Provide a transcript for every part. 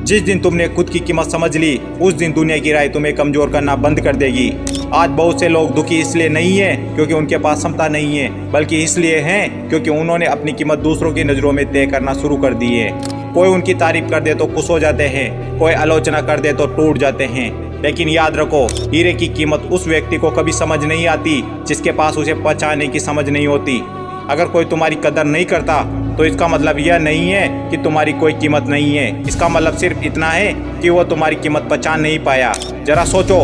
जिस दिन तुमने खुद की कीमत समझ ली, उस दिन दुनिया की राय तुम्हें कमजोर करना बंद कर देगी। आज बहुत से लोग दुखी इसलिए नहीं है क्योंकि उनके पास क्षमता नहीं है, बल्कि इसलिए हैं क्योंकि उन्होंने अपनी कीमत दूसरों की नज़रों में तय करना शुरू कर दी है। कोई उनकी तारीफ कर दे तो खुश हो जाते हैं, कोई आलोचना कर दे तो टूट जाते हैं। लेकिन याद रखो, हीरे की कीमत उस व्यक्ति को कभी समझ नहीं आती जिसके पास उसे पहचानने की समझ नहीं होती। अगर कोई तुम्हारी कदर नहीं करता तो इसका मतलब यह नहीं है कि तुम्हारी कोई कीमत नहीं है। इसका मतलब सिर्फ इतना है कि वो तुम्हारी कीमत पहचान नहीं पाया। जरा सोचो,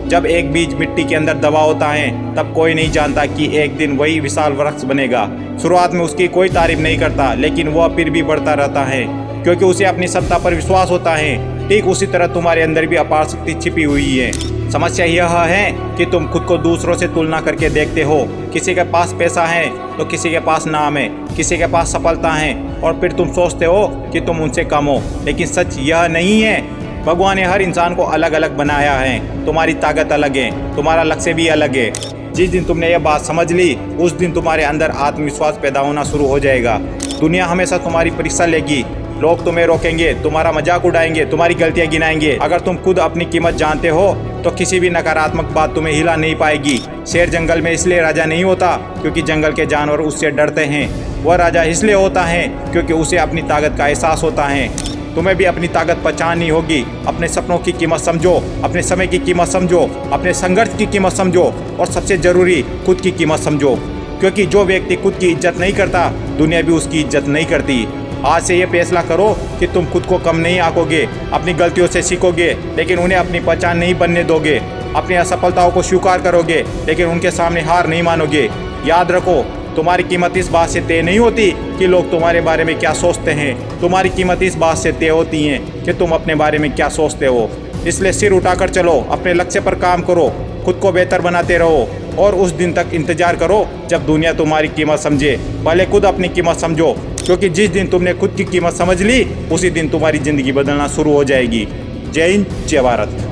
जब एक बीज मिट्टी के अंदर दबा होता है तब कोई नहीं जानता कि एक दिन वही विशाल वृक्ष बनेगा। शुरुआत में उसकी कोई तारीफ नहीं करता, लेकिन वह फिर भी बढ़ता रहता है क्योंकि उसे अपनी सत्ता पर विश्वास होता है। ठीक उसी तरह तुम्हारे अंदर भी अपार शक्ति छिपी हुई है। समस्या यह है कि तुम खुद को दूसरों से तुलना करके देखते हो। किसी के पास पैसा है तो किसी के पास नाम है, किसी के पास सफलता है, और फिर तुम सोचते हो कि तुम उनसे कम हो। लेकिन सच यह नहीं है। भगवान ने हर इंसान को अलग अलग बनाया है। तुम्हारी ताकत अलग है, तुम्हारा लक्ष्य भी अलग है। जिस दिन तुमने यह बात समझ ली, उस दिन तुम्हारे अंदर आत्मविश्वास पैदा होना शुरू हो जाएगा। दुनिया हमेशा तुम्हारी परीक्षा लेगी। लोग तुम्हें रोकेंगे, तुम्हारा मजाक उड़ाएंगे, तुम्हारी गलतियां गिनाएंगे। अगर तुम खुद अपनी कीमत जानते हो तो किसी भी नकारात्मक बात तुम्हें हिला नहीं पाएगी। शेर जंगल में इसलिए राजा नहीं होता क्योंकि जंगल के जानवर उससे डरते हैं। वह राजा इसलिए होता है क्योंकि उसे अपनी ताकत का एहसास होता है। तुम्हें भी अपनी ताकत पहचाननी होगी। अपने सपनों की कीमत समझो, अपने समय की कीमत समझो, अपने संघर्ष की कीमत समझो, और सबसे जरूरी खुद की कीमत समझो। क्योंकि जो व्यक्ति खुद की इज्जत नहीं करता, दुनिया भी उसकी इज्जत नहीं करती। आज से ये फैसला करो कि तुम खुद को कम नहीं आंकोगे, अपनी गलतियों से सीखोगे लेकिन उन्हें अपनी पहचान नहीं बनने दोगे। अपनी असफलताओं को स्वीकार करोगे लेकिन उनके सामने हार नहीं मानोगे। याद रखो, तुम्हारी कीमत इस बात से तय नहीं होती कि लोग तुम्हारे बारे में क्या सोचते हैं। तुम्हारी कीमत इस बात से तय होती है कि तुम अपने बारे में क्या सोचते हो। इसलिए सिर उठाकर चलो, अपने लक्ष्य पर काम करो, खुद को बेहतर बनाते रहो, और उस दिन तक इंतजार करो जब दुनिया तुम्हारी कीमत समझे। पहले खुद अपनी कीमत समझो, क्योंकि जिस दिन तुमने खुद की कीमत समझ ली, उसी दिन तुम्हारी ज़िंदगी बदलना शुरू हो जाएगी। जय हिंद, जय भारत।